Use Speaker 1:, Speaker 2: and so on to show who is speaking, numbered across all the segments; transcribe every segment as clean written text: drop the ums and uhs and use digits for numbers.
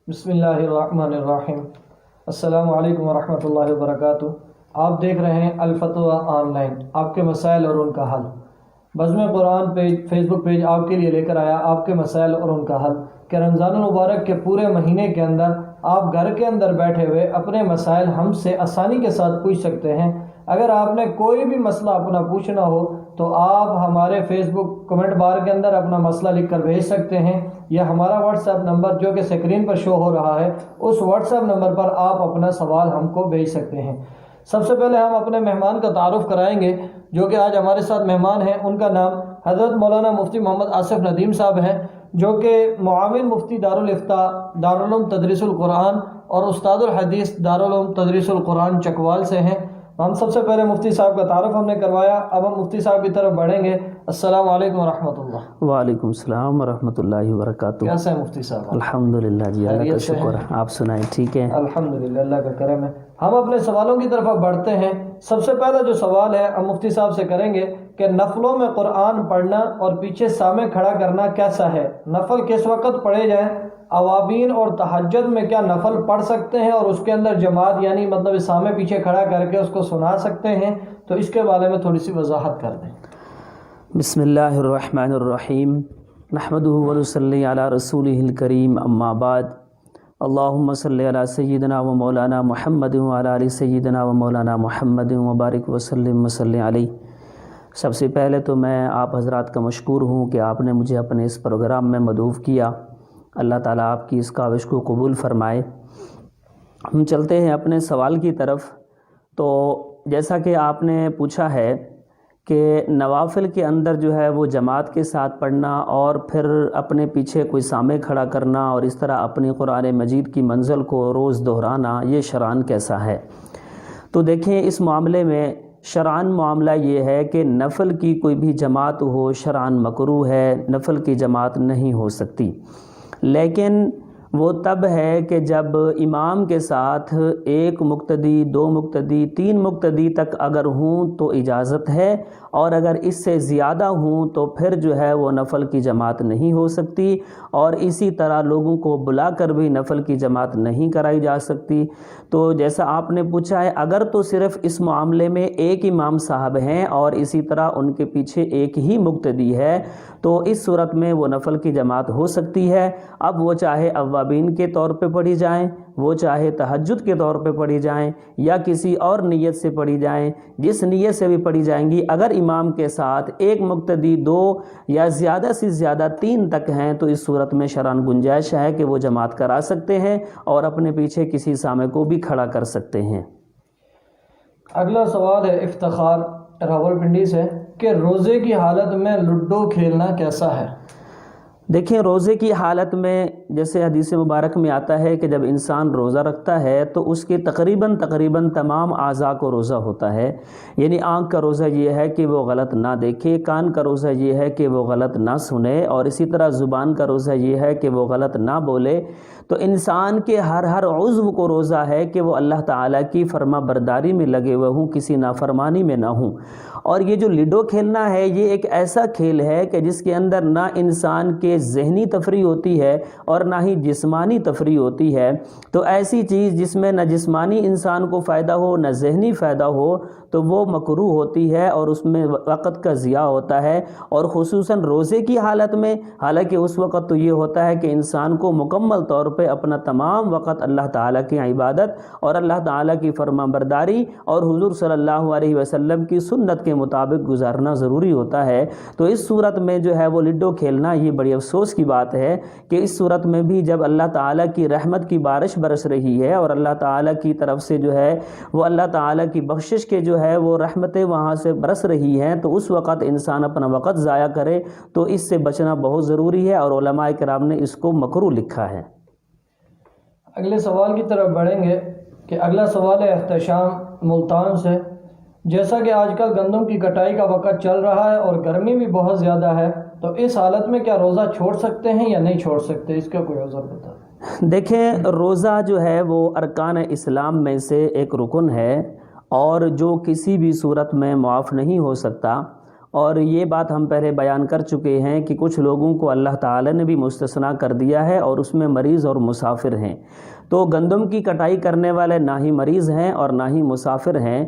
Speaker 1: بسم اللہ الرحمن الرحیم۔ السلام علیکم ورحمۃ اللہ وبرکاتہ۔ آپ دیکھ رہے ہیں الفتویٰ آن لائن، آپ کے مسائل اور ان کا حل۔ بزم قرآن پیج فیس بک پیج آپ کے لیے لے کر آیا آپ کے مسائل اور ان کا حل کہ رمضان المبارک کے پورے مہینے کے اندر آپ گھر کے اندر بیٹھے ہوئے اپنے مسائل ہم سے آسانی کے ساتھ پوچھ سکتے ہیں۔ اگر آپ نے کوئی بھی مسئلہ اپنا پوچھنا ہو تو آپ ہمارے فیس بک کمنٹ بار کے اندر اپنا مسئلہ لکھ کر بھیج سکتے ہیں، یا ہمارا واٹس ایپ نمبر جو کہ اسکرین پر شو ہو رہا ہے اس واٹس ایپ نمبر پر آپ اپنا سوال ہم کو بھیج سکتے ہیں۔ سب سے پہلے ہم اپنے مہمان کا تعارف کرائیں گے جو کہ آج ہمارے ساتھ مہمان ہیں۔ ان کا نام حضرت مولانا مفتی محمد آصف ندیم صاحب ہیں، جو کہ معاون مفتی دارالفتاء دارالعلوم تدریس القرآن اور استاد الحدیث دارالعلوم تدریس القرآن چکوال سے ہیں۔ ہم سب سے پہلے مفتی صاحب کا تعارف ہم نے کروایا، اب ہم مفتی صاحب کی طرف بڑھیں گے۔ السلام علیکم ورحمۃ اللہ۔
Speaker 2: وعلیکم السلام ورحمۃ اللہ وبرکاتہ۔
Speaker 1: کیسے ہیں مفتی صاحب؟
Speaker 2: الحمدللہ جی، اللہ کا
Speaker 1: خیریت سے
Speaker 2: شکر
Speaker 1: ہیں؟
Speaker 2: ہے، آپ سنائیں ٹھیک ہے؟
Speaker 1: الحمدللہ، اللہ کا کرم ہے۔ ہم اپنے سوالوں کی طرف اب بڑھتے ہیں۔ سب سے پہلا جو سوال ہے ہم مفتی صاحب سے کریں گے کہ نفلوں میں قرآن پڑھنا اور پیچھے سامع کھڑا کرنا کیسا ہے؟ نفل کس وقت پڑھے جائیں؟ اوابین اور تہجد میں کیا نفل پڑھ سکتے ہیں اور اس کے اندر جماعت یعنی مطلب سامع پیچھے کھڑا کر کے اس کو سنا سکتے ہیں؟ تو اس کے بارے میں تھوڑی سی وضاحت کر دیں۔
Speaker 2: بسم اللہ الرحمن الرحیم، نحمدہ ونصلی علی رسولہ الکریم، اما بعد، اللہم صلی علی سیدنا و مولانا محمد وعلی آل سیدنا و مولانا محمد وبارک وسلم وصلی علیہ۔ سب سے پہلے تو میں آپ حضرات کا مشکور ہوں کہ آپ نے مجھے اپنے اس پروگرام میں مدعو کیا۔ اللہ تعالیٰ آپ کی اس کاوش کو قبول فرمائے۔ ہم چلتے ہیں اپنے سوال کی طرف۔ تو جیسا کہ آپ نے پوچھا ہے کہ نوافل کے اندر جو ہے وہ جماعت کے ساتھ پڑھنا اور پھر اپنے پیچھے کوئی سامع کھڑا کرنا اور اس طرح اپنی قرآن مجید کی منزل کو روز دہرانا، یہ شرعاً کیسا ہے؟ تو دیکھیں، اس معاملے میں شرعاً معاملہ یہ ہے کہ نفل کی کوئی بھی جماعت ہو شرعاً مکروہ ہے، نفل کی جماعت نہیں ہو سکتی، لیکن وہ تب ہے کہ جب امام کے ساتھ ایک مقتدی، دو مقتدی، تین مقتدی تک اگر ہوں تو اجازت ہے، اور اگر اس سے زیادہ ہوں تو پھر جو ہے وہ نفل کی جماعت نہیں ہو سکتی، اور اسی طرح لوگوں کو بلا کر بھی نفل کی جماعت نہیں کرائی جا سکتی۔ تو جیسا آپ نے پوچھا ہے، اگر تو صرف اس معاملے میں ایک امام صاحب ہیں اور اسی طرح ان کے پیچھے ایک ہی مقتدی ہے تو اس صورت میں وہ نفل کی جماعت ہو سکتی ہے۔ اب وہ چاہے اوابین کے طور پہ پڑھی جائیں، وہ چاہے تہجد کے طور پہ پڑھی جائیں، یا کسی اور نیت سے پڑھی جائیں، جس نیت سے بھی پڑھی جائیں گی، اگر امام کے ساتھ ایک مقتدی، دو یا زیادہ سے زیادہ تین تک ہیں تو اس صورت میں شرعاً گنجائش ہے کہ وہ جماعت کرا سکتے ہیں اور اپنے پیچھے کسی سامع کو بھی کھڑا کر سکتے ہیں۔
Speaker 1: اگلا سوال ہے افتخار راولپنڈی سے کہ روزے کی حالت میں لڈو کھیلنا کیسا ہے؟
Speaker 2: دیکھیں، روزے کی حالت میں جیسے حدیث مبارک میں آتا ہے کہ جب انسان روزہ رکھتا ہے تو اس کے تقریباً تمام اعضاء کو روزہ ہوتا ہے، یعنی آنکھ کا روزہ یہ ہے کہ وہ غلط نہ دیکھے، کان کا روزہ یہ ہے کہ وہ غلط نہ سنے، اور اسی طرح زبان کا روزہ یہ ہے کہ وہ غلط نہ بولے۔ تو انسان کے ہر عضو کو روزہ ہے کہ وہ اللہ تعالیٰ کی فرما برداری میں لگے ہوئے ہوں، کسی نافرمانی میں نہ ہوں۔ اور یہ جو لڈو کھیلنا ہے یہ ایک ایسا کھیل ہے کہ جس کے اندر نہ انسان کے ذہنی تفریح ہوتی ہے اور نہ ہی جسمانی تفریح ہوتی ہے۔ تو ایسی چیز جس میں نہ جسمانی انسان کو فائدہ ہو نہ ذہنی فائدہ ہو تو وہ مکروہ ہوتی ہے اور اس میں وقت کا ضیاع ہوتا ہے، اور خصوصاً روزے کی حالت میں، حالانکہ اس وقت تو یہ ہوتا ہے کہ انسان کو مکمل طور پہ اپنا تمام وقت اللہ تعالیٰ کی عبادت اور اللہ تعالیٰ کی فرما برداری اور حضور صلی اللہ علیہ وسلم کی سنت کے مطابق گزارنا ضروری ہوتا ہے۔ تو اس صورت میں جو ہے وہ لڈو کھیلنا یہ بڑی افسوس کی بات ہے کہ اس صورت میں بھی جب اللہ تعالیٰ کی رحمت کی بارش برس رہی ہے اور اللہ تعالیٰ کی طرف سے جو ہے وہ اللہ تعالیٰ کی بخشش کے جو ہے وہ رحمتیں وہاں سے برس رہی ہیں، تو اس وقت انسان اپنا وقت ضائع کرے تو اس سے بچنا بہت ضروری ہے، اور علماء کرام نے اس کو مکروہ لکھا ہے۔
Speaker 1: اگلے سوال کی طرف بڑھیں گے کہ اگلا سوال ہے احتشام ملتان سے۔ جیسا کہ آج کل گندم کی کٹائی کا وقت چل رہا ہے اور گرمی بھی بہت زیادہ ہے، تو اس حالت میں کیا روزہ چھوڑ سکتے ہیں یا نہیں چھوڑ سکتے؟ اس کا کوئی عذر بتا دیں۔
Speaker 2: دیکھیں، روزہ جو ہے وہ ارکان اسلام میں سے ایک رکن ہے، اور جو کسی بھی صورت میں معاف نہیں ہو سکتا، اور یہ بات ہم پہلے بیان کر چکے ہیں کہ کچھ لوگوں کو اللہ تعالی نے بھی مستثنیٰ کر دیا ہے، اور اس میں مریض اور مسافر ہیں۔ تو گندم کی کٹائی کرنے والے نہ ہی مریض ہیں اور نہ ہی مسافر ہیں۔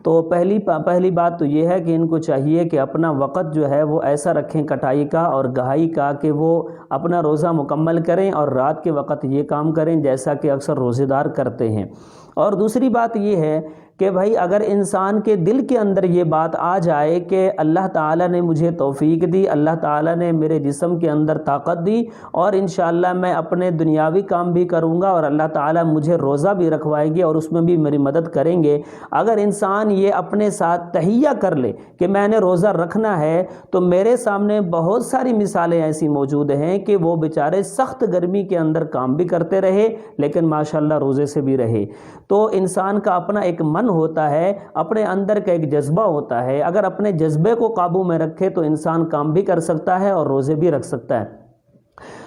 Speaker 2: تو پہلی بات تو یہ ہے کہ ان کو چاہیے کہ اپنا وقت جو ہے وہ ایسا رکھیں کٹائی کا اور گہائی کا کہ وہ اپنا روزہ مکمل کریں، اور رات کے وقت یہ کام کریں جیسا کہ اکثر روزے دار کرتے ہیں۔ اور دوسری بات یہ ہے کہ بھائی اگر انسان کے دل کے اندر یہ بات آ جائے کہ اللہ تعالیٰ نے مجھے توفیق دی، اللہ تعالیٰ نے میرے جسم کے اندر طاقت دی، اور انشاءاللہ میں اپنے دنیاوی کام بھی کروں گا، اور اللہ تعالیٰ مجھے روزہ بھی رکھوائیں گے اور اس میں بھی میری مدد کریں گے، اگر انسان یہ اپنے ساتھ تہیہ کر لے کہ میں نے روزہ رکھنا ہے، تو میرے سامنے بہت ساری مثالیں ایسی موجود ہیں کہ وہ بیچارے سخت گرمی کے اندر کام بھی کرتے رہے لیکن ماشاءاللہ روزے سے بھی رہے۔ تو انسان کا اپنا ایک من ہوتا ہے، اپنے اندر کا ایک جذبہ ہوتا ہے، اگر اپنے جذبے کو قابو میں رکھے تو انسان کام بھی کر سکتا ہے اور روزے بھی رکھ سکتا ہے۔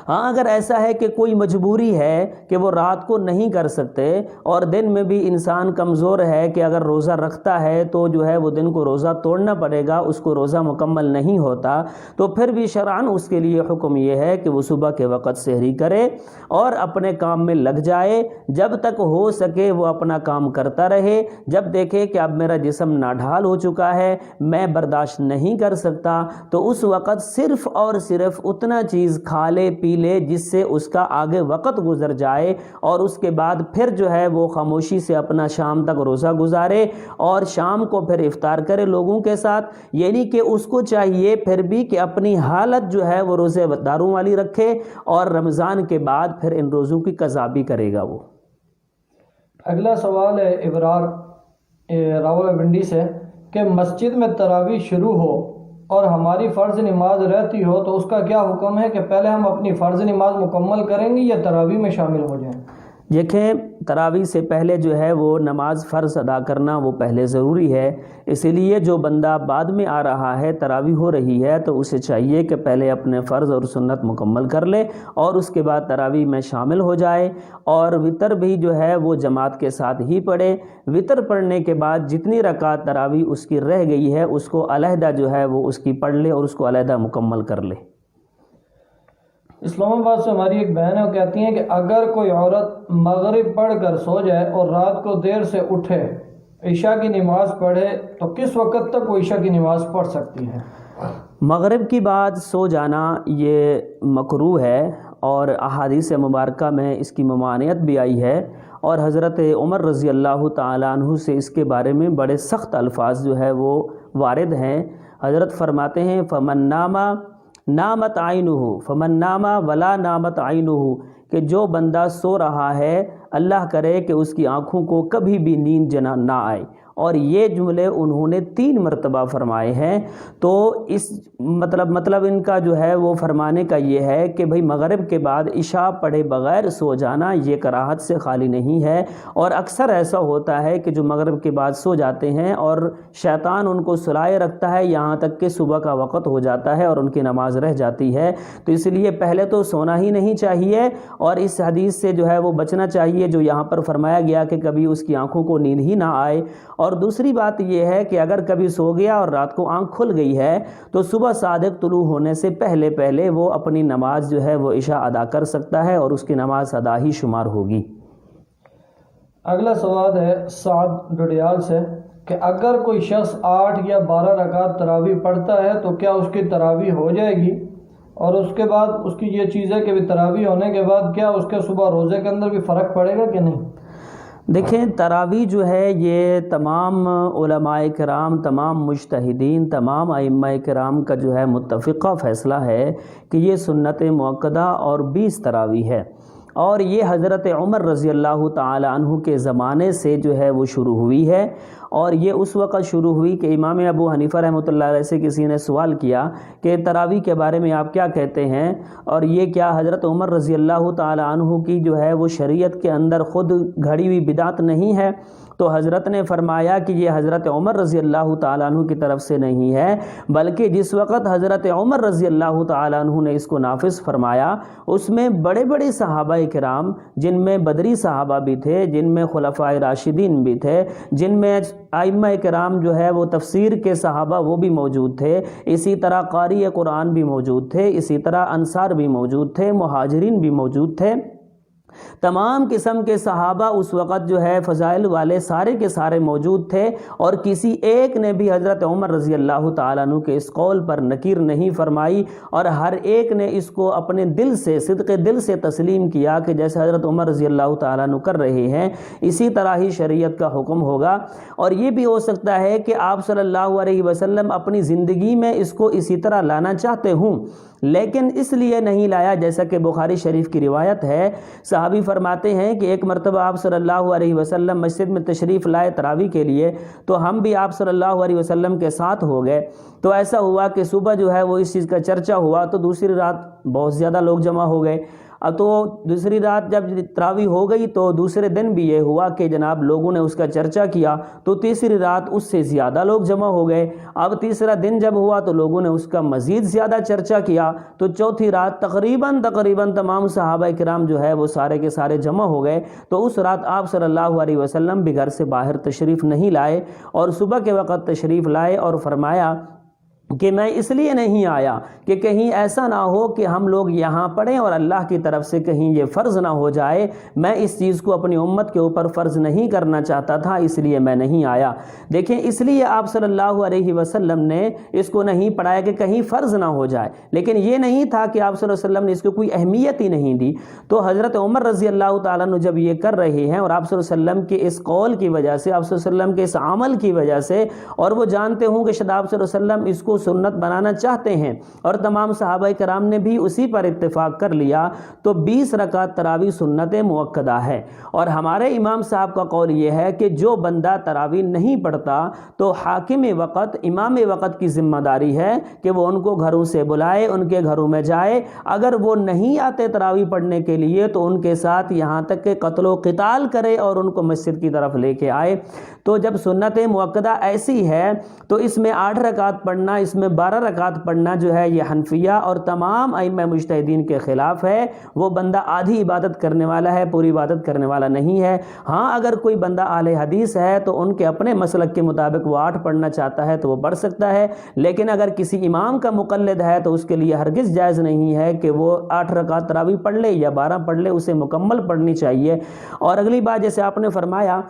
Speaker 2: ہاں اگر ایسا ہے کہ کوئی مجبوری ہے کہ وہ رات کو نہیں کر سکتے اور دن میں بھی انسان کمزور ہے کہ اگر روزہ رکھتا ہے تو جو ہے وہ دن کو روزہ توڑنا پڑے گا، اس کو روزہ مکمل نہیں ہوتا، تو پھر بھی شرعاً اس کے لیے حکم یہ ہے کہ وہ صبح کے وقت سحری کرے اور اپنے کام میں لگ جائے، جب تک ہو سکے وہ اپنا کام کرتا رہے، جب دیکھے کہ اب میرا جسم ناڈھال ہو چکا ہے، میں برداشت نہیں کر سکتا، تو اس وقت صرف اور صرف اتنا چیز کھا لے پی لے جس سے اس کا آگے وقت گزر جائے، اور اس کے بعد پھر جو ہے وہ خاموشی سے اپنا شام تک روزہ گزارے اور شام کو پھر افطار کرے لوگوں کے ساتھ۔ یعنی کہ اس کو چاہیے پھر بھی کہ اپنی حالت جو ہے وہ روزے داروں والی رکھے، اور رمضان کے بعد پھر ان روزوں کی قضا بھی کرے گا وہ۔
Speaker 1: اگلا سوال ہے ابرار راولپنڈی سے کہ مسجد میں تراویح شروع ہو اور ہماری فرض نماز رہتی ہو تو اس کا کیا حکم ہے کہ پہلے ہم اپنی فرض نماز مکمل کریں گے یا تراویح میں شامل ہو جائیں؟
Speaker 2: دیکھیں تراویح سے پہلے جو ہے وہ نماز فرض ادا کرنا وہ پہلے ضروری ہے، اسی لیے جو بندہ بعد میں آ رہا ہے تراویح ہو رہی ہے تو اسے چاہیے کہ پہلے اپنے فرض اور سنت مکمل کر لے اور اس کے بعد تراویح میں شامل ہو جائے، اور وطر بھی جو ہے وہ جماعت کے ساتھ ہی پڑھے۔ وطر پڑھنے کے بعد جتنی رکعت تراویح اس کی رہ گئی ہے اس کو علیحدہ جو ہے وہ اس کی پڑھ لے اور اس کو علیحدہ مکمل کر لے۔
Speaker 1: اسلام آباد سے ہماری ایک بہن ہے، وہ کہتی ہیں کہ اگر کوئی عورت مغرب پڑھ کر سو جائے اور رات کو دیر سے اٹھے عشاء کی نماز پڑھے تو کس وقت تک وہ عشاء کی نماز پڑھ سکتی ہے؟
Speaker 2: مغرب کی بعد سو جانا یہ مکروہ ہے، اور احادیث مبارکہ میں اس کی ممانعت بھی آئی ہے، اور حضرت عمر رضی اللہ تعالیٰ عنہ سے اس کے بارے میں بڑے سخت الفاظ جو ہے وہ وارد ہیں۔ حضرت فرماتے ہیں فمن نامت عینہ فمن نام ولا نامت عینہ، کہ جو بندہ سو رہا ہے اللہ کرے کہ اس کی آنکھوں کو کبھی بھی نیند نہ آئے، اور یہ جملے انہوں نے 3 مرتبہ فرمائے ہیں۔ تو اس مطلب ان کا جو ہے وہ فرمانے کا یہ ہے کہ بھئی مغرب کے بعد عشاء پڑھے بغیر سو جانا یہ کراہت سے خالی نہیں ہے، اور اکثر ایسا ہوتا ہے کہ جو مغرب کے بعد سو جاتے ہیں اور شیطان ان کو سلائے رکھتا ہے یہاں تک کہ صبح کا وقت ہو جاتا ہے اور ان کی نماز رہ جاتی ہے، تو اس لیے پہلے تو سونا ہی نہیں چاہیے، اور اس حدیث سے جو ہے وہ بچنا چاہیے جو یہاں پر فرمایا گیا کہ کبھی اس کی آنکھوں کو نیند ہی نہ آئے۔ اور دوسری بات یہ ہے کہ اگر کبھی سو گیا اور رات کو آنکھ کھل گئی ہے تو صبح صادق طلوع ہونے سے پہلے وہ اپنی نماز جو ہے وہ عشاء ادا کر سکتا ہے اور اس کی نماز ادا ہی شمار ہوگی۔
Speaker 1: اگلا سوال ہے سعد ڈڈیال سے کہ اگر کوئی شخص 8 یا 12 رکعت تراویح پڑھتا ہے تو کیا اس کی تراویح ہو جائے گی؟ اور اس کے بعد اس کی یہ چیز ہے کہ بھی تراویح ہونے کے بعد کیا اس کے صبح روزے کے اندر بھی فرق پڑے گا کہ نہیں؟
Speaker 2: دیکھیں تراویح جو ہے یہ تمام علماء کرام، تمام مجتہدین، تمام ائمہ کرام کا جو ہے متفقہ فیصلہ ہے کہ یہ سنت مؤکدہ اور 20 تراویح ہے، اور یہ حضرت عمر رضی اللہ تعالی عنہ کے زمانے سے جو ہے وہ شروع ہوئی ہے، اور یہ اس وقت شروع ہوئی کہ امام ابو حنیفہ رحمۃ اللہ علیہ سے کسی نے سوال کیا کہ تراویح کے بارے میں آپ کیا کہتے ہیں، اور یہ کیا حضرت عمر رضی اللہ تعالی عنہ کی جو ہے وہ شریعت کے اندر خود گھڑی ہوئی بدعت نہیں ہے؟ تو حضرت نے فرمایا کہ یہ حضرت عمر رضی اللہ تعالیٰ عنہ کی طرف سے نہیں ہے، بلکہ جس وقت حضرت عمر رضی اللہ تعالیٰ عنہ نے اس کو نافذ فرمایا اس میں بڑے بڑے صحابہ کرام جن میں بدری صحابہ بھی تھے، جن میں خلفائے راشدین بھی تھے، جن میں ائمہ کرام جو ہے وہ تفسیر کے صحابہ وہ بھی موجود تھے، اسی طرح قاری قرآن بھی موجود تھے، اسی طرح انصار بھی موجود تھے، مہاجرین بھی موجود تھے۔ تمام قسم کے صحابہ اس وقت جو ہے فضائل والے سارے کے سارے موجود تھے، اور کسی ایک نے بھی حضرت عمر رضی اللہ تعالیٰ عنہ کے اس قول پر نکیر نہیں فرمائی، اور ہر ایک نے اس کو اپنے دل سے، صدق دل سے تسلیم کیا کہ جیسے حضرت عمر رضی اللہ تعالیٰ عنہ کر رہے ہیں اسی طرح ہی شریعت کا حکم ہوگا۔ اور یہ بھی ہو سکتا ہے کہ آپ صلی اللہ علیہ وسلم اپنی زندگی میں اس کو اسی طرح لانا چاہتے ہوں، لیکن اس لیے نہیں لایا، جیسا کہ بخاری شریف کی روایت ہے۔ صحابی فرماتے ہیں کہ ایک مرتبہ آپ صلی اللہ علیہ وسلم مسجد میں تشریف لائے تراویح کے لیے، تو ہم بھی آپ صلی اللہ علیہ وسلم کے ساتھ ہو گئے۔ تو ایسا ہوا کہ صبح جو ہے وہ اس چیز کا چرچا ہوا، تو دوسری رات بہت زیادہ لوگ جمع ہو گئے۔ اب تو دوسری رات جب تراویح ہو گئی تو دوسرے دن بھی یہ ہوا کہ جناب لوگوں نے اس کا چرچا کیا، تو تیسری رات اس سے زیادہ لوگ جمع ہو گئے۔ اب تیسرا دن جب ہوا تو لوگوں نے اس کا مزید زیادہ چرچا کیا، تو چوتھی رات تقریباً تمام صحابہ کرام جو ہے وہ سارے کے سارے جمع ہو گئے۔ تو اس رات آپ صلی اللہ علیہ وسلم بھی گھر سے باہر تشریف نہیں لائے، اور صبح کے وقت تشریف لائے اور فرمایا کہ میں اس لیے نہیں آیا کہ کہیں ایسا نہ ہو کہ ہم لوگ یہاں پڑھیں اور اللہ کی طرف سے کہیں یہ فرض نہ ہو جائے، میں اس چیز کو اپنی امت کے اوپر فرض نہیں کرنا چاہتا تھا، اس لیے میں نہیں آیا۔ دیکھیں اس لیے آپ صلی اللہ علیہ وسلم نے اس کو نہیں پڑھایا کہ کہیں فرض نہ ہو جائے، لیکن یہ نہیں تھا کہ آپ صلی اللہ علیہ وسلم نے اس کو کوئی اہمیت ہی نہیں دی۔ تو حضرت عمر رضی اللہ تعالیٰ عنہ جب یہ کر رہے ہیں، اور آپ صلی اللہ علیہ وسلم کے اس قول کی وجہ سے، آپ صلی اللہ علیہ وسلم کے اس عمل کی وجہ سے، اور وہ جانتے ہوں کہ شاید آپ صلی اللہ علیہ وسلم اس کو سنت بنانا چاہتے ہیں، اور تمام صحابہ کرام نے بھی اسی پر اتفاق کر لیا، تو 20 رکعت تراویح سنت مؤکدہ ہے۔ اور ہمارے امام صاحب کا قول یہ ہے کہ جو بندہ تراویح نہیں پڑھتا تو حاکم وقت، امام وقت کی ذمہ داری ہے کہ وہ ان کو گھروں سے بلائے، ان کے گھروں میں جائے، اگر وہ نہیں آتے تراویح پڑھنے کے لیے تو ان کے ساتھ یہاں تک کہ قتل و قتال کرے اور ان کو مسجد کی طرف لے کے آئے۔ تو جب سنت مؤکدہ ایسی ہے تو اس میں 8 رکعت پڑھنا، اس میں 12 رکعت پڑھنا جو ہے یہ حنفیہ اور تمام ائمہ مجتہدین کے خلاف ہے۔ وہ بندہ آدھی عبادت کرنے والا ہے، پوری عبادت کرنے والا نہیں ہے۔ ہاں اگر کوئی بندہ اہل حدیث ہے تو ان کے اپنے مسلک کے مطابق وہ 8 پڑھنا چاہتا ہے تو وہ پڑھ سکتا ہے، لیکن اگر کسی امام کا مقلد ہے تو اس کے لیے ہرگز جائز نہیں ہے کہ وہ 8 رکعت تراویح پڑھ لے یا 12 پڑھ لے، اسے مکمل پڑھنی چاہیے۔ اور اگلی بات جیسے آپ نے فرمایا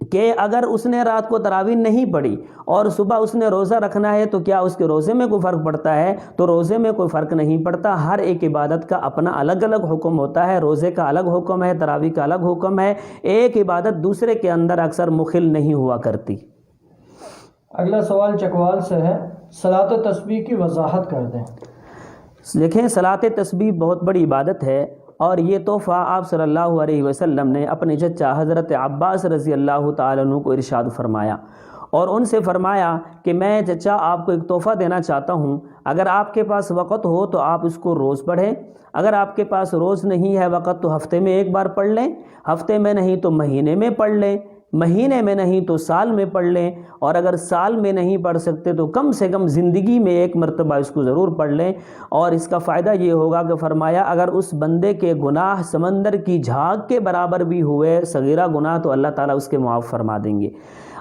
Speaker 2: کہ اگر اس نے رات کو تراویح نہیں پڑھی اور صبح اس نے روزہ رکھنا ہے تو کیا اس کے روزے میں کوئی فرق پڑتا ہے؟ تو روزے میں کوئی فرق نہیں پڑتا، ہر ایک عبادت کا اپنا الگ الگ حکم ہوتا ہے۔ روزے کا الگ حکم ہے، تراویح کا الگ حکم ہے، ایک عبادت دوسرے کے اندر اکثر مخل نہیں ہوا کرتی۔
Speaker 1: اگلا سوال چکوال سے ہے، صلاۃ و تسبیح کی وضاحت کر دیں۔
Speaker 2: دیکھیں صلاۃ تسبیح بہت بڑی عبادت ہے، اور یہ تحفہ آپ صلی اللہ علیہ وسلم نے اپنے چچا حضرت عباس رضی اللہ تعالیٰ عنہ کو ارشاد فرمایا، اور ان سے فرمایا کہ میں چچا آپ کو ایک تحفہ دینا چاہتا ہوں، اگر آپ کے پاس وقت ہو تو آپ اس کو روز پڑھیں، اگر آپ کے پاس روز نہیں ہے وقت تو ہفتے میں ایک بار پڑھ لیں، ہفتے میں نہیں تو مہینے میں پڑھ لیں، مہینے میں نہیں تو سال میں پڑھ لیں، اور اگر سال میں نہیں پڑھ سکتے تو کم سے کم زندگی میں ایک مرتبہ اس کو ضرور پڑھ لیں۔ اور اس کا فائدہ یہ ہوگا کہ فرمایا اگر اس بندے کے گناہ سمندر کی جھاگ کے برابر بھی ہوئے صغیرہ گناہ تو اللہ تعالیٰ اس کے معاف فرما دیں گے۔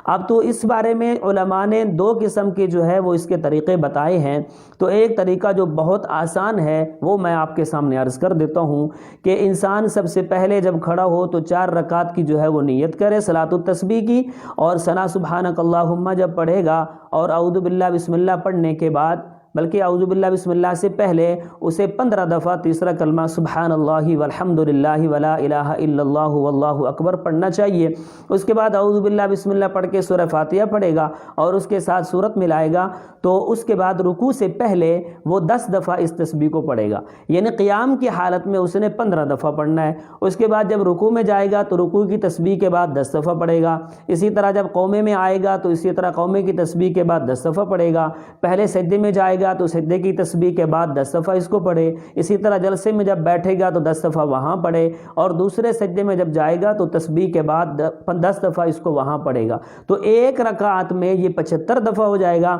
Speaker 2: اب تو اس بارے میں علماء نے 2 قسم کے جو ہے وہ اس کے طریقے بتائے ہیں۔ تو ایک طریقہ جو بہت آسان ہے وہ میں آپ کے سامنے عرض کر دیتا ہوں کہ انسان سب سے پہلے جب کھڑا ہو تو 4 رکعت کی جو ہے وہ نیت کرے صلاۃ التسبیح کی، اور ثنا سبحانک اللہم جب پڑھے گا اور اعوذ باللہ بسم اللہ پڑھنے کے بعد، بلکہ اعوذ باللہ بسم اللہ سے پہلے اسے 15 دفعہ تیسرا کلمہ سبحان اللہ والحمد للہ ولا الہ الا اللہ واللہ اکبر پڑھنا چاہیے۔ اس کے بعد اعوذ باللہ بسم اللہ پڑھ کے سورہ فاتحہ پڑھے گا اور اس کے ساتھ سورت ملائے گا، تو اس کے بعد رکوع سے پہلے وہ 10 دفعہ اس تسبیح کو پڑھے گا، یعنی قیام کی حالت میں اس نے 15 دفعہ پڑھنا ہے۔ اس کے بعد جب رکوع میں جائے گا تو رکوع کی تسبیح کے بعد 10 دفعہ پڑھے گا۔ اسی طرح جب قومے میں آئے گا تو اسی طرح قومے کی تسبیح کے بعد 10 دفعہ پڑھے گا۔ پہلے سجدے میں جائے گا تو سجدے کی تسبیح کے بعد 10 دفعہ اس کو پڑھے۔ اسی طرح جلسے میں جب بیٹھے گا تو 10 دفعہ وہاں پڑھے، اور دوسرے سجدے میں جب جائے گا تو تسبیح کے بعد 10 دفعہ اس کو وہاں پڑھے گا۔ تو ایک رکعت میں یہ 75 دفعہ ہو جائے گا۔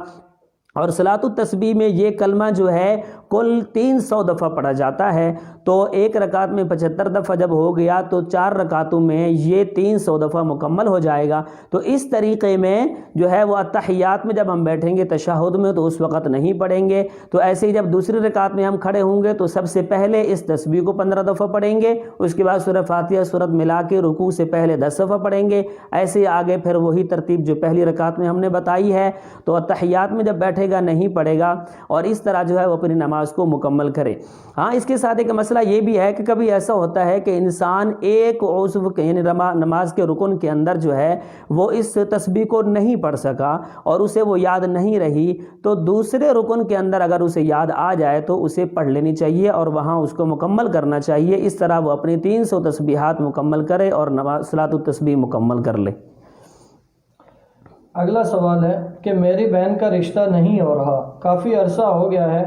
Speaker 2: اور صلاۃ التسبیح میں یہ کلمہ جو ہے کل 300 دفعہ پڑھا جاتا ہے، تو ایک رکعت میں 75 دفعہ جب ہو گیا تو 4 رکعتوں میں یہ 300 دفعہ مکمل ہو جائے گا۔ تو اس طریقے میں جو ہے وہ اتحیات میں جب ہم بیٹھیں گے تشہد میں تو اس وقت نہیں پڑھیں گے، تو ایسے ہی جب دوسری رکعت میں ہم کھڑے ہوں گے تو سب سے پہلے اس تسبیح کو 15 دفعہ پڑھیں گے، اس کے بعد سورہ فاتحہ سورت ملا کے رکوع سے پہلے 10 دفعہ پڑھیں گے، ایسے ہی آگے پھر وہی ترتیب جو پہلی رکعت میں ہم نے بتائی ہے۔ تو اتحیات میں جب بیٹھے گا نہیں پڑھے گا، اور اس طرح جو ہے وہ اپنی نماز کو مکمل کرے۔ ہاں، اس کے ساتھ ایک مسئلہ یہ بھی ہے کہ کبھی ایسا ہوتا ہے کہ انسان ایک عضو یعنی نماز کے رکن کے اندر جو ہے وہ اس تسبیح کو نہیں پڑھ سکا اور اسے وہ یاد نہیں رہی، تو دوسرے رکن کے اندر اگر اسے یاد آ جائے تو اسے پڑھ لینی چاہیے اور وہاں اس کو مکمل کرنا چاہیے۔ اس طرح وہ اپنی 300 تسبیحات مکمل کرے اور صلاۃ التسبیح مکمل کر لے۔
Speaker 1: اگلا سوال ہے کہ میری بہن کا رشتہ نہیں ہو رہا، کافی عرصہ ہو گیا ہے،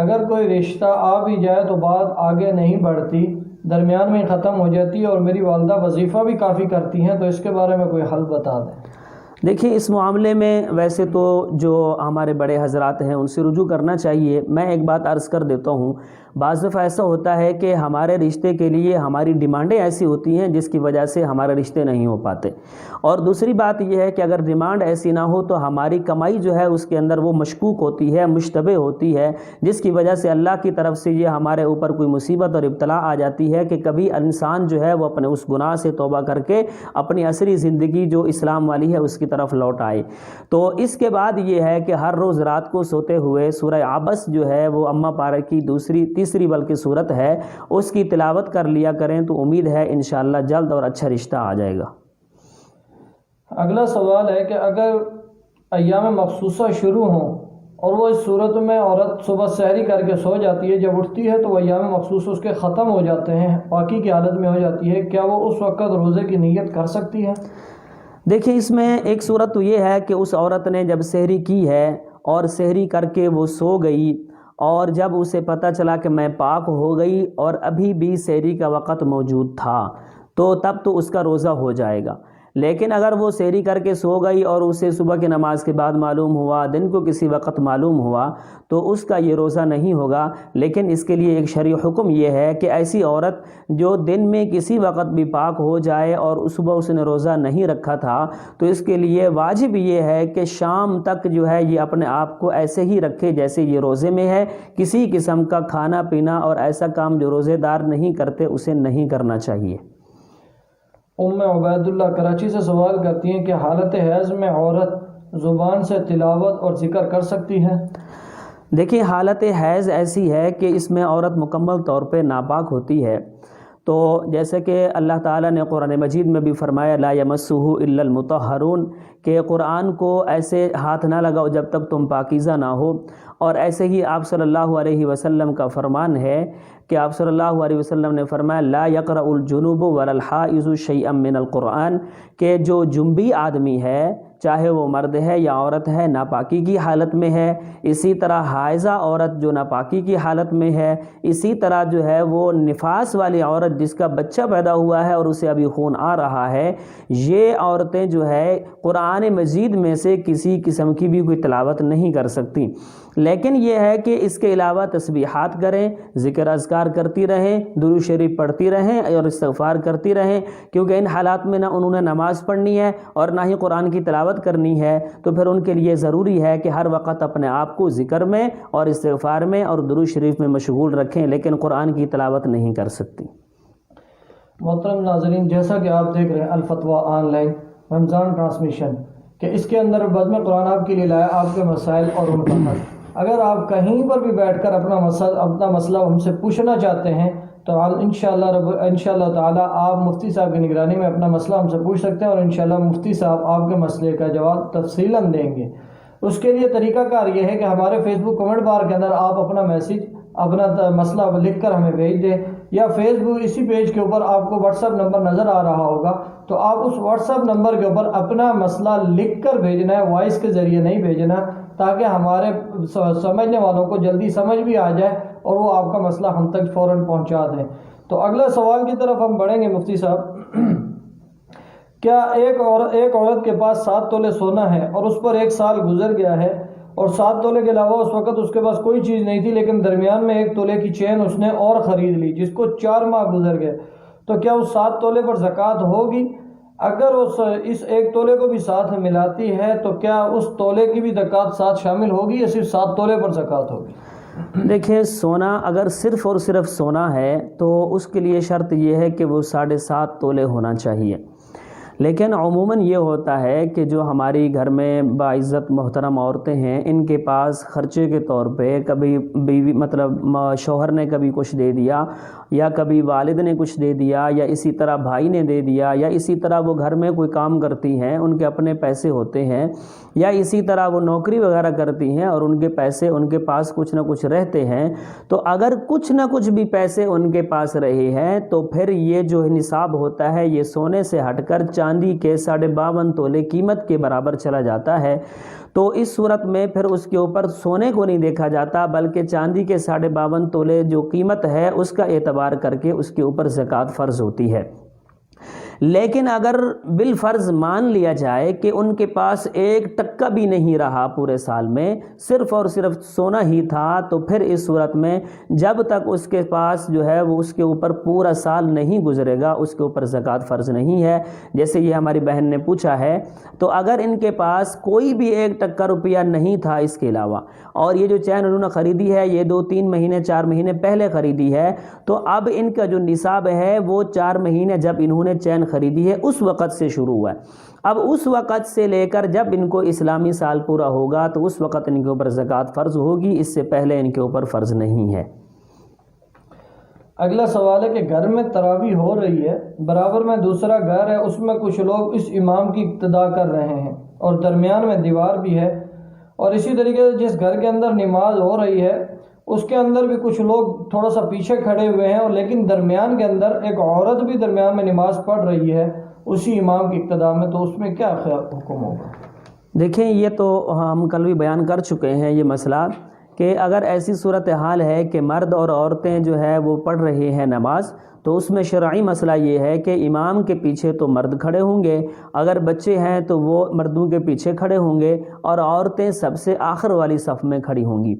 Speaker 1: اگر کوئی رشتہ آ بھی جائے تو بات آگے نہیں بڑھتی، درمیان میں ختم ہو جاتی ہے، اور میری والدہ وظیفہ بھی کافی کرتی ہیں، تو اس کے بارے میں کوئی حل بتا دیں۔
Speaker 2: دیکھیے، اس معاملے میں ویسے تو جو ہمارے بڑے حضرات ہیں ان سے رجوع کرنا چاہیے۔ میں ایک بات عرض کر دیتا ہوں، بعض دفعہ ایسا ہوتا ہے کہ ہمارے رشتے کے لیے ہماری ڈیمانڈیں ایسی ہوتی ہیں جس کی وجہ سے ہمارے رشتے نہیں ہو پاتے، اور دوسری بات یہ ہے کہ اگر ڈیمانڈ ایسی نہ ہو تو ہماری کمائی جو ہے اس کے اندر وہ مشکوک ہوتی ہے، مشتبہ ہوتی ہے، جس کی وجہ سے اللہ کی طرف سے یہ ہمارے اوپر کوئی مصیبت اور ابتلا آ جاتی ہے کہ کبھی انسان جو ہے وہ اپنے اس گناہ سے توبہ کر کے اپنی عصری زندگی جو اسلام والی ہے اس کی طرف لوٹ آئے۔ تو اس کے بعد یہ ہے کہ ہر روز رات کو سوتے ہوئے سورہ عبس جو ہے وہ اماں پارہ کی تیسری بلکہ صورت ہے، اس کی تلاوت کر لیا کریں، تو امید ہے انشاءاللہ جلد اور اچھا رشتہ آ جائے گا۔
Speaker 1: اگلا سوال ہے کہ اگر ایام مخصوصہ شروع ہوں اور وہ اس صورت میں عورت صبح سحری کر کے سو جاتی ہے، جب اٹھتی ہے تو وہ ایام مخصوص اس کے ختم ہو جاتے ہیں، پاکی کی حالت میں ہو جاتی ہے، کیا وہ اس وقت روزے کی نیت کر سکتی ہے؟
Speaker 2: دیکھیں، اس میں ایک صورت تو یہ ہے کہ اس عورت نے جب سحری کی ہے اور سحری کر کے وہ سو گئی، اور جب اسے پتہ چلا کہ میں پاک ہو گئی اور ابھی بھی سحری کا وقت موجود تھا، تو تب تو اس کا روزہ ہو جائے گا۔ لیکن اگر وہ سحری کر کے سو گئی اور اسے صبح کی نماز کے بعد معلوم ہوا، دن کو کسی وقت معلوم ہوا، تو اس کا یہ روزہ نہیں ہوگا۔ لیکن اس کے لیے ایک شرعی حکم یہ ہے کہ ایسی عورت جو دن میں کسی وقت بھی پاک ہو جائے اور صبح اس نے روزہ نہیں رکھا تھا، تو اس کے لیے واجب یہ ہے کہ شام تک جو ہے یہ اپنے آپ کو ایسے ہی رکھے جیسے یہ روزے میں ہے، کسی قسم کا کھانا پینا اور ایسا کام جو روزے دار نہیں کرتے اسے نہیں کرنا چاہیے۔
Speaker 1: عبید اللہ کراچی سے سوال کرتی ہیں کہ حالت حیض میں عورت زبان سے تلاوت اور ذکر کر سکتی ہے؟
Speaker 2: دیکھیں، حالت حیض ایسی ہے کہ اس میں عورت مکمل طور پہ ناپاک ہوتی ہے، تو جیسے کہ اللہ تعالیٰ نے قرآن مجید میں بھی فرمایا لا یمسہ الا المطہرون، کہ قرآن کو ایسے ہاتھ نہ لگاؤ جب تک تم پاکیزہ نہ ہو۔ اور ایسے ہی آپ صلی اللہ علیہ وسلم کا فرمان ہے کہ آپ صلی اللہ علیہ وسلم نے فرمایا لا یقرأ الجنوب ولا الحائض شیئا من القرآن، کہ جو جنبی آدمی ہے چاہے وہ مرد ہے یا عورت ہے ناپاکی کی حالت میں ہے، اسی طرح حائضہ عورت جو ناپاکی کی حالت میں ہے، اسی طرح جو ہے وہ نفاس والی عورت جس کا بچہ پیدا ہوا ہے اور اسے ابھی خون آ رہا ہے، یہ عورتیں جو ہے قرآن مجید میں سے کسی قسم کی بھی کوئی تلاوت نہیں کر سکتی۔ لیکن یہ ہے کہ اس کے علاوہ تسبیحات کریں، ذکر اذکار کرتی رہیں، درود شریف پڑھتی رہیں اور استغفار کرتی رہیں، کیونکہ ان حالات میں نہ انہوں نے نماز پڑھنی ہے اور نہ ہی قرآن کی تلاوت کرنی ہے، تو پھر ان کے لیے ضروری ہے کہ ہر وقت اپنے آپ کو ذکر میں اور استغفار میں اور درود شریف میں مشغول رکھیں، لیکن قرآن کی تلاوت نہیں کر سکتی۔
Speaker 1: محترم ناظرین، جیسا کہ آپ دیکھ رہے ہیں الفتویٰ آن لائن رمضان ٹرانسمیشن، کہ اس کے اندر بزم قرآن آپ کے لیے لایا آپ کے مسائل اور ان کا حل۔ اگر آپ کہیں پر بھی بیٹھ کر اپنا مسئلہ ہم سے پوچھنا چاہتے ہیں تو انشاءاللہ تعالیٰ آپ مفتی صاحب کی نگرانی میں اپنا مسئلہ ہم سے پوچھ سکتے ہیں، اور انشاءاللہ مفتی صاحب آپ کے مسئلے کا جواب تفصیلاً دیں گے۔ اس کے لیے طریقہ کار یہ ہے کہ ہمارے فیس بک کمنٹ بار کے اندر آپ اپنا میسیج، اپنا مسئلہ لکھ کر ہمیں بھیج دیں، یا فیس بک اسی پیج کے اوپر آپ کو واٹس ایپ نمبر نظر آ رہا ہوگا، تو آپ اس واٹس ایپ نمبر کے اوپر اپنا مسئلہ لکھ کر بھیجنا ہے، وائس کے ذریعے نہیں بھیجنا، تاکہ ہمارے سمجھنے والوں کو جلدی سمجھ بھی آ جائے اور وہ آپ کا مسئلہ ہم تک فوراً پہنچا دیں۔ تو اگلا سوال کی طرف ہم بڑھیں گے مفتی صاحب۔ کیا ایک عورت کے پاس 7 تولے سونا ہے اور اس پر 1 سال گزر گیا ہے اور 7 تولے کے علاوہ اس وقت اس کے پاس کوئی چیز نہیں تھی، لیکن درمیان میں 1 تولے کی چین اس نے اور خرید لی، جس کو 4 ماہ گزر گئے، تو کیا اس 7 تولے پر زکوٰۃ ہوگی؟ اگر اس 1 تولے کو بھی ساتھ ملاتی ہے تو کیا اس تولے کی بھی زکوٰۃ ساتھ شامل ہوگی یا صرف 7 تولے پر زکوٰۃ ہوگی؟
Speaker 2: دیکھیں، سونا اگر صرف اور صرف سونا ہے تو اس کے لیے شرط یہ ہے کہ وہ 7.5 تولے ہونا چاہیے، لیکن عموماً یہ ہوتا ہے کہ جو ہماری گھر میں باعزت محترم عورتیں ہیں، ان کے پاس خرچے کے طور پہ کبھی بیوی شوہر نے کبھی کچھ دے دیا، یا کبھی والد نے کچھ دے دیا، یا اسی طرح بھائی نے دے دیا، یا اسی طرح وہ گھر میں کوئی کام کرتی ہیں ان کے اپنے پیسے ہوتے ہیں، یا اسی طرح وہ نوکری وغیرہ کرتی ہیں اور ان کے پیسے ان کے پاس کچھ نہ کچھ رہتے ہیں، تو اگر کچھ نہ کچھ بھی پیسے ان کے پاس رہے ہیں تو پھر یہ جو نصاب ہوتا ہے یہ سونے سے ہٹ کر چاندی کے 52.5 تولے قیمت کے برابر چلا جاتا ہے۔ تو اس صورت میں پھر اس کے اوپر سونے کو نہیں دیکھا جاتا، بلکہ چاندی کے 52.5 تولے جو قیمت ہے اس کا اعتبار کر کے اس کے اوپر زکوٰۃ فرض ہوتی ہے۔ لیکن اگر بالفرض مان لیا جائے کہ ان کے پاس 1 ٹکا بھی نہیں رہا پورے سال میں، صرف اور صرف سونا ہی تھا، تو پھر اس صورت میں جب تک اس کے پاس جو ہے وہ اس کے اوپر پورا سال نہیں گزرے گا اس کے اوپر زکوٰۃ فرض نہیں ہے۔ جیسے یہ ہماری بہن نے پوچھا ہے، تو اگر ان کے پاس کوئی بھی 1 ٹکا روپیہ نہیں تھا اس کے علاوہ، اور یہ جو چین انہوں نے خریدی ہے یہ 2-3 مہینے 4 مہینے پہلے خریدی ہے، تو اب ان کا جو نصاب ہے وہ 4 مہینے جب انہوں نے چین خریدی ہے اس وقت سے شروع ہوا ہے۔ اب اس وقت سے لے کر جب ان کو اسلامی سال پورا ہوگا تو اس وقت ان کے اوپر زکوٰۃ فرض ہوگی، اس سے پہلے ان کے اوپر فرض نہیں ہے۔
Speaker 1: اگلا سوال ہے کہ گھر میں تراویح ہو رہی ہے، برابر میں دوسرا گھر ہے، اس میں کچھ لوگ اس امام کی اقتداء کر رہے ہیں اور درمیان میں دیوار بھی ہے، اور اسی طریقے سے جس گھر کے اندر نماز ہو رہی ہے اس کے اندر بھی کچھ لوگ تھوڑا سا پیچھے کھڑے ہوئے ہیں، اور لیکن درمیان کے اندر ایک عورت بھی درمیان میں نماز پڑھ رہی ہے اسی امام کی اقتداء میں، تو اس میں کیا حکم ہوگا؟
Speaker 2: دیکھیں، یہ تو ہم کل بھی بیان کر چکے ہیں یہ مسئلہ، کہ اگر ایسی صورتحال ہے کہ مرد اور عورتیں جو ہے وہ پڑھ رہے ہیں نماز، تو اس میں شرعی مسئلہ یہ ہے کہ امام کے پیچھے تو مرد کھڑے ہوں گے، اگر بچے ہیں تو وہ مردوں کے پیچھے کھڑے ہوں گے، اور عورتیں سب سے آخر والی صف میں کھڑی ہوں گی۔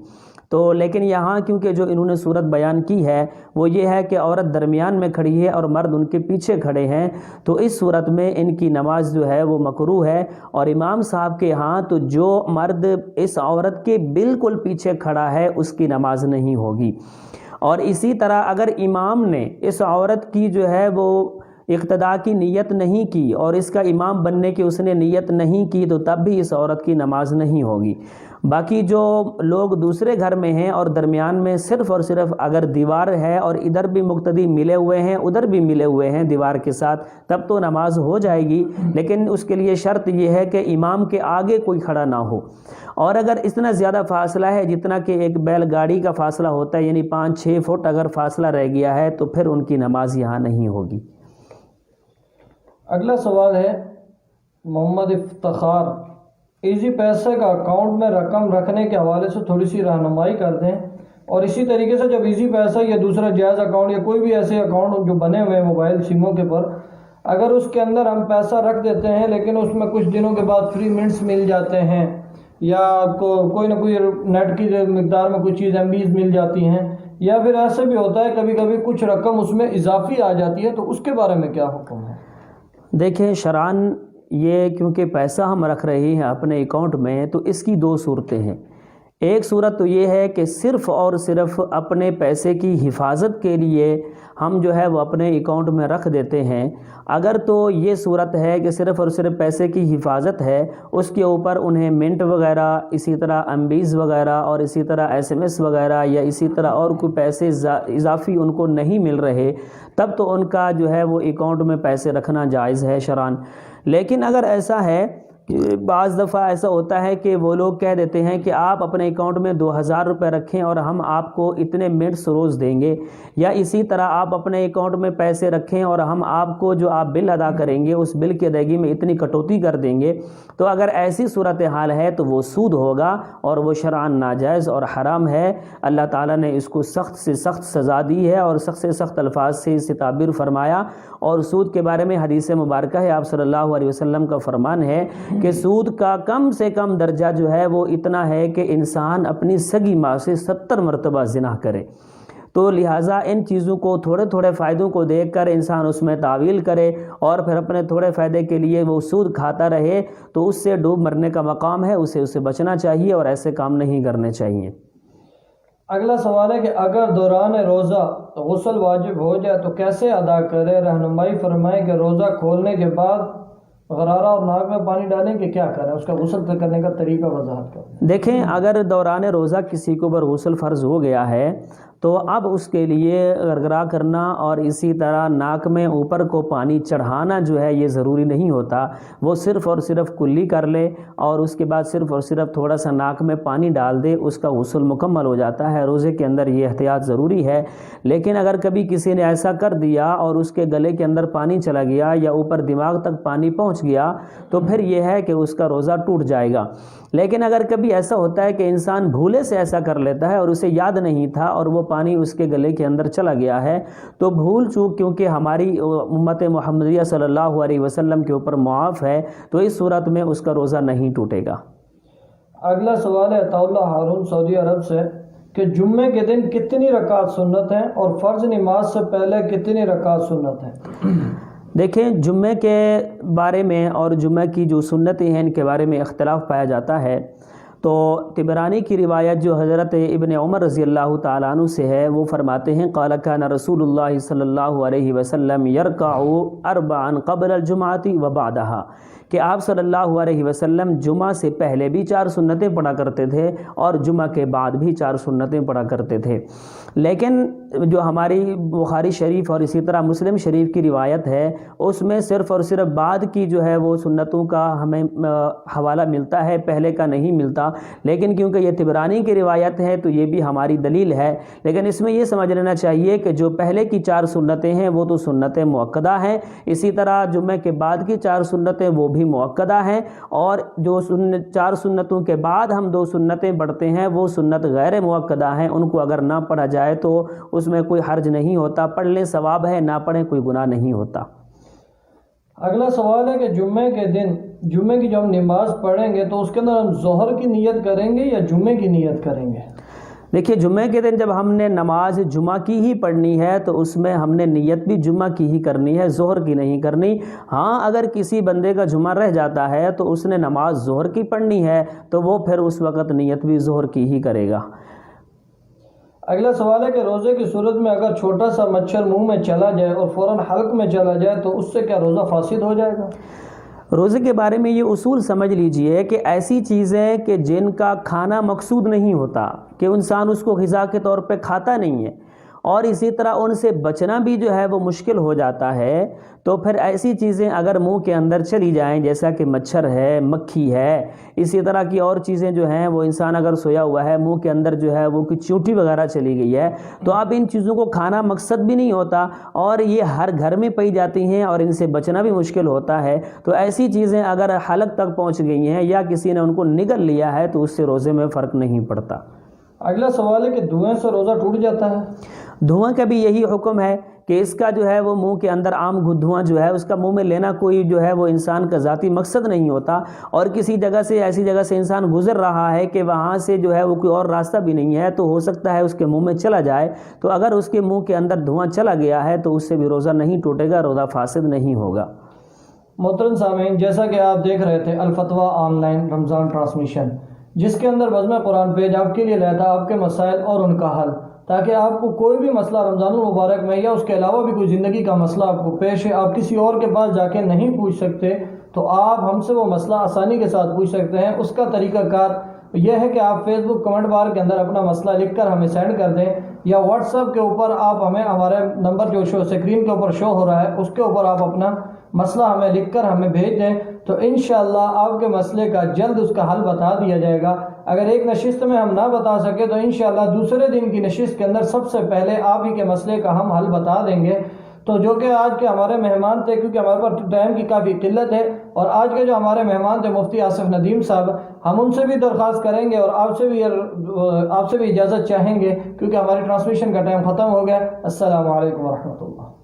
Speaker 2: تو لیکن یہاں کیونکہ جو انہوں نے صورت بیان کی ہے وہ یہ ہے کہ عورت درمیان میں کھڑی ہے اور مرد ان کے پیچھے کھڑے ہیں، تو اس صورت میں ان کی نماز جو ہے وہ مکروہ ہے، اور امام صاحب کے ہاں تو جو مرد اس عورت کے بالکل پیچھے کھڑا ہے اس کی نماز نہیں ہوگی۔ اور اسی طرح اگر امام نے اس عورت کی جو ہے وہ اقتداء کی نیت نہیں کی اور اس کا امام بننے کی اس نے نیت نہیں کی، تو تب بھی اس عورت کی نماز نہیں ہوگی۔ باقی جو لوگ دوسرے گھر میں ہیں اور درمیان میں صرف اور صرف اگر دیوار ہے اور ادھر بھی مقتدی ملے ہوئے ہیں ادھر بھی ملے ہوئے ہیں دیوار کے ساتھ، تب تو نماز ہو جائے گی، لیکن اس کے لیے شرط یہ ہے کہ امام کے آگے کوئی کھڑا نہ ہو۔ اور اگر اتنا زیادہ فاصلہ ہے جتنا کہ ایک بیل گاڑی کا فاصلہ ہوتا ہے، یعنی 5-6 فٹ اگر فاصلہ رہ گیا ہے، تو پھر ان کی نماز یہاں نہیں ہوگی۔
Speaker 1: اگلا سوال ہے محمد افتخار، ایزی پیسے کا اکاؤنٹ میں رقم رکھنے کے حوالے سے تھوڑی سی رہنمائی کر دیں، اور اسی طریقے سے جب ایزی پیسہ یا دوسرا جائز اکاؤنٹ یا کوئی بھی ایسے اکاؤنٹ جو بنے ہوئے ہیں موبائل سموں کے پر، اگر اس کے اندر ہم پیسہ رکھ دیتے ہیں لیکن اس میں کچھ دنوں کے بعد فری منٹس مل جاتے ہیں یا کوئی نہ کوئی نیٹ کی مقدار میں کچھ چیز MBs مل جاتی ہیں، یا پھر ایسے بھی ہوتا ہے کبھی کبھی کچھ رقم اس میں اضافی آ جاتی ہے، تو اس کے بارے میں کیا حکم ہے؟
Speaker 2: دیکھیں، شرعاً یہ کیونکہ پیسہ ہم رکھ رہے ہیں اپنے اکاؤنٹ میں، تو اس کی 2 صورتیں ہیں۔ ایک صورت تو یہ ہے کہ صرف اور صرف اپنے پیسے کی حفاظت کے لیے ہم جو ہے وہ اپنے اکاؤنٹ میں رکھ دیتے ہیں۔ اگر تو یہ صورت ہے کہ صرف اور صرف پیسے کی حفاظت ہے، اس کے اوپر انہیں منٹ وغیرہ، اسی طرح MBs وغیرہ، اور اسی طرح SMS وغیرہ، یا اسی طرح اور کوئی پیسے اضافی ان کو نہیں مل رہے، تب تو ان کا جو ہے وہ اکاؤنٹ میں پیسے رکھنا جائز ہے شرعاً۔ لیکن اگر ایسا ہے کہ بعض دفعہ ایسا ہوتا ہے کہ وہ لوگ کہہ دیتے ہیں کہ آپ اپنے اکاؤنٹ میں 2000 روپے رکھیں اور ہم آپ کو اتنے منٹس روز دیں گے، یا اسی طرح آپ اپنے اکاؤنٹ میں پیسے رکھیں اور ہم آپ کو جو آپ بل ادا کریں گے اس بل کی ادائیگی میں اتنی کٹوتی کر دیں گے، تو اگر ایسی صورتحال ہے تو وہ سود ہوگا اور وہ شرعاً ناجائز اور حرام ہے۔ اللہ تعالیٰ نے اس کو سخت سے سخت سزا دی ہے اور سخت سے سخت الفاظ سے اس سے تعبیر فرمایا، اور سود کے بارے میں حدیث مبارکہ ہے، آپ صلی اللہ علیہ وسلم کا فرمان ہے کہ سود کا کم سے کم درجہ جو ہے وہ اتنا ہے کہ انسان اپنی سگی ماں سے 70 مرتبہ زنا کرے. تو لہٰذا ان چیزوں کو تھوڑے تھوڑے فائدوں کو دیکھ کر انسان اس میں تعویل کرے اور پھر اپنے تھوڑے فائدے کے لیے وہ سود کھاتا رہے تو اس سے ڈوب مرنے کا مقام ہے. اسے بچنا چاہیے اور ایسے کام نہیں کرنے چاہیے.
Speaker 1: اگلا سوال ہے کہ اگر دوران روزہ غسل واجب ہو جائے تو کیسے ادا کرے؟ رہنمائی فرمائیں کہ روزہ کھولنے کے بعد غرارہ اور ناک میں پانی ڈالیں کہ کیا کریں، اس کا غسل کرنے کا طریقہ وضاحت کریں.
Speaker 2: دیکھیں، اگر دوران روزہ کسی کے اوپر غسل فرض ہو گیا ہے تو اب اس کے لیے غرغرہ کرنا اور اسی طرح ناک میں اوپر کو پانی چڑھانا جو ہے یہ ضروری نہیں ہوتا. وہ صرف اور صرف کلی کر لے اور اس کے بعد صرف اور صرف تھوڑا سا ناک میں پانی ڈال دے، اس کا غسل مکمل ہو جاتا ہے. روزے کے اندر یہ احتیاط ضروری ہے. لیکن اگر کبھی کسی نے ایسا کر دیا اور اس کے گلے کے اندر پانی چلا گیا یا اوپر دماغ تک پانی پہنچ گیا تو پھر یہ ہے کہ اس کا روزہ ٹوٹ جائے گا. لیکن اگر کبھی ایسا ہوتا ہے کہ انسان بھولے سے ایسا کر لیتا ہے اور اسے یاد نہیں تھا اور وہ پانی اس کے گلے کے اندر چلا گیا ہے تو بھول چوک کیونکہ ہماری امت محمدیہ صلی اللہ علیہ وسلم کے اوپر معاف ہے تو اس صورت میں اس کا روزہ نہیں ٹوٹے گا.
Speaker 1: اگلا سوال ہے عطا اللہ ہارون سعودی عرب سے کہ جمعے کے دن کتنی رکعت سنت ہیں اور فرض نماز سے پہلے کتنی رکعت سنت ہیں؟
Speaker 2: دیکھیں، جمعے کے بارے میں اور جمعہ کی جو سنتیں ہیں ان کے بارے میں اختلاف پایا جاتا ہے. تو طبرانی کی روایت جو حضرت ابن عمر رضی اللہ تعالیٰ عنہ سے ہے وہ فرماتے ہیں قال کان رسول اللہ صلی اللہ علیہ وسلم یرکع اربعا قبل الجمعۃ وبعدها، کہ آپ صلی اللہ علیہ وسلم جمعہ سے پہلے بھی 4 سنتیں پڑھا کرتے تھے اور جمعہ کے بعد بھی 4 سنتیں پڑھا کرتے تھے. لیکن جو ہماری بخاری شریف اور اسی طرح مسلم شریف کی روایت ہے اس میں صرف اور صرف بعد کی جو ہے وہ سنتوں کا ہمیں حوالہ ملتا ہے، پہلے کا نہیں ملتا. لیکن کیونکہ یہ طبرانی کی روایت ہے تو یہ بھی ہماری دلیل ہے. لیکن اس میں یہ سمجھ لینا چاہیے کہ جو پہلے کی 4 سنتیں ہیں وہ تو سنتیں مؤکدہ ہیں، اسی طرح جمعہ کے بعد کی 4 سنتیں وہ بھی مؤکدہ ہیں، اور جو 4 سنتوں کے بعد ہم 2 سنتیں پڑھتے ہیں وہ سنت غیر مؤکدہ ہیں. ان کو اگر نہ پڑھا جائے تو اس میں کوئی حرج نہیں ہوتا، پڑھ لیں ثواب ہے، نہ پڑھیں کوئی گناہ نہیں ہوتا.
Speaker 1: اگلا سوال ہے کہ جمعے کے دن جمعے کی جو ہم نماز پڑھیں گے تو اس کے اندر ہم ظہر کی نیت کریں گے یا جمعے کی نیت کریں گے؟
Speaker 2: دیکھیے، جمعے کے دن جب ہم نے نماز جمعہ کی ہی پڑھنی ہے تو اس میں ہم نے نیت بھی جمعہ کی ہی کرنی ہے، ظہر کی نہیں کرنی. ہاں، اگر کسی بندے کا جمعہ رہ جاتا ہے تو اس نے نماز ظہر کی پڑھنی ہے تو وہ پھر اس وقت نیت بھی ظہر کی ہی کرے گا.
Speaker 1: اگلا سوال ہے کہ روزے کی صورت میں اگر چھوٹا سا مچھر منہ میں چلا جائے اور فوراً حلق میں چلا جائے تو اس سے کیا روزہ فاسد ہو جائے گا؟
Speaker 2: روزے کے بارے میں یہ اصول سمجھ لیجئے کہ ایسی چیزیں کہ جن کا کھانا مقصود نہیں ہوتا، کہ انسان اس کو غذا کے طور پہ کھاتا نہیں ہے اور اسی طرح ان سے بچنا بھی جو ہے وہ مشکل ہو جاتا ہے، تو پھر ایسی چیزیں اگر منہ کے اندر چلی جائیں جیسا کہ مچھر ہے، مکھی ہے، اسی طرح کی اور چیزیں جو ہیں وہ انسان اگر سویا ہوا ہے منہ کے اندر جو ہے وہ کوئی چیونٹی وغیرہ چلی گئی ہے تو اب ان چیزوں کو کھانا مقصد بھی نہیں ہوتا اور یہ ہر گھر میں پائی جاتی ہیں اور ان سے بچنا بھی مشکل ہوتا ہے. تو ایسی چیزیں اگر حلق تک پہنچ گئی ہیں یا کسی نے ان کو نگل لیا ہے تو اس سے روزے میں فرق نہیں پڑتا.
Speaker 1: اگلا سوال ہے کہ دھوئیں سے روزہ ٹوٹ جاتا ہے؟
Speaker 2: دھواں کا بھی یہی حکم ہے کہ اس کا جو ہے وہ منہ کے اندر عام دھواں جو ہے اس کا منہ میں لینا کوئی جو ہے وہ انسان کا ذاتی مقصد نہیں ہوتا اور کسی جگہ سے ایسی جگہ سے انسان گزر رہا ہے کہ وہاں سے جو ہے وہ کوئی اور راستہ بھی نہیں ہے تو ہو سکتا ہے اس کے منہ میں چلا جائے، تو اگر اس کے منہ کے اندر دھواں چلا گیا ہے تو اس سے بھی روزہ نہیں ٹوٹے گا، روزہ فاسد نہیں ہوگا.
Speaker 1: محترم سامعین، جیسا کہ آپ دیکھ رہے تھے الفتویٰ آن لائن رمضان ٹرانسمیشن، جس کے اندر بزم قرآن پیج آپ کے لیے لاتا آپ کے مسائل اور ان کا حل، تاکہ آپ کو کوئی بھی مسئلہ رمضان المبارک میں یا اس کے علاوہ بھی کوئی زندگی کا مسئلہ آپ کو پیش ہے، آپ کسی اور کے پاس جا کے نہیں پوچھ سکتے تو آپ ہم سے وہ مسئلہ آسانی کے ساتھ پوچھ سکتے ہیں. اس کا طریقہ کار یہ ہے کہ آپ فیس بک کمنٹ بار کے اندر اپنا مسئلہ لکھ کر ہمیں سینڈ کر دیں یا واٹس ایپ کے اوپر آپ ہمیں ہمارے نمبر جو اسکرین کے اوپر شو ہو رہا ہے اس کے اوپر آپ اپنا مسئلہ ہمیں لکھ کر ہمیں بھیج دیں تو انشاءاللہ آپ کے مسئلے کا جلد اس کا حل بتا دیا جائے گا. اگر ایک نشست میں ہم نہ بتا سکے تو انشاءاللہ دوسرے دن کی نشست کے اندر سب سے پہلے آپ ہی کے مسئلے کا ہم حل بتا دیں گے. تو جو کہ آج کے ہمارے مہمان تھے، کیونکہ ہمارے پاس ٹائم کی کافی قلت ہے، اور آج کے جو ہمارے مہمان تھے مفتی آصف ندیم صاحب، ہم ان سے بھی درخواست کریں گے اور آپ سے بھی اجازت چاہیں گے کیونکہ ہماری ٹرانسمیشن کا ٹائم ختم ہو گیا. السلام علیکم ورحمۃ اللہ.